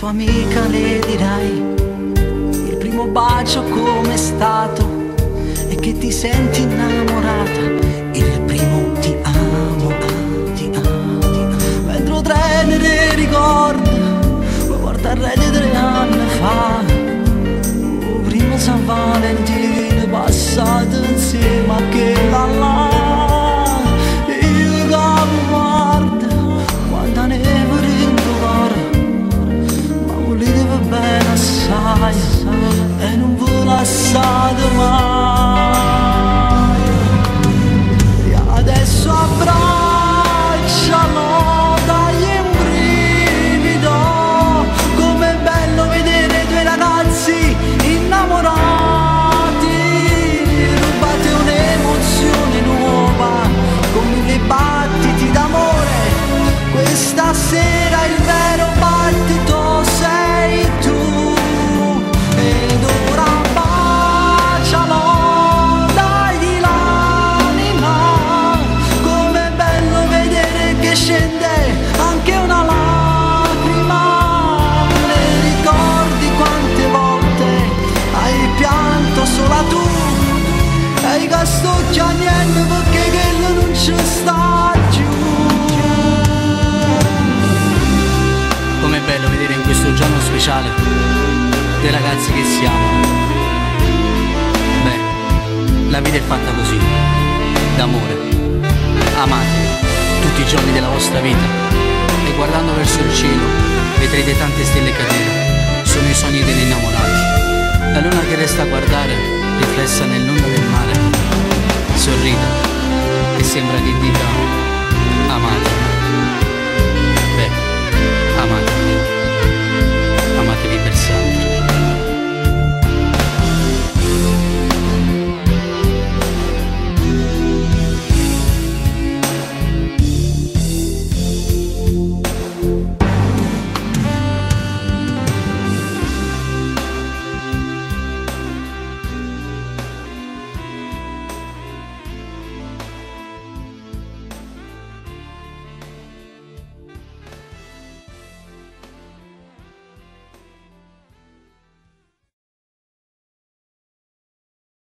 tua amica le dirai il primo bacio com'è stato e che ti senti innamorata, il primo ti amo, ti amo, ti amo. Mentre treni ne ricorda, guarda il re di 3 anni fa, prima San Valentino passato insieme a quella là. Io che guardo quando neve rindo cuore, ma volete bene assai e non ve lasciate mai. E adesso abbraccialo, dagli un brivido, com'è bello vedere 2 ragazzi innamorati. Rubate un'emozione nuova con 1000 battiti d'amore. Questa sera il vero battito sei tu. Ed ora bacialo, dagli l'anima, com'è bello vedere che scende anche una lacrima. Le ricordi quante volte hai pianto sola tu, hai castocchia niente perché quello non ci sta giù. Com'è bello vedere in questo giorno speciale 2 ragazzi che si amano. Beh, la vita è fatta così, d'amore. Amate tutti i giorni della vostra vita e guardando verso il cielo vedrete tante stelle cadere. Sono i sogni degli innamorati. La luna che resta a guardare riflessa nell'onda del mare sorride e sembra che dica amate.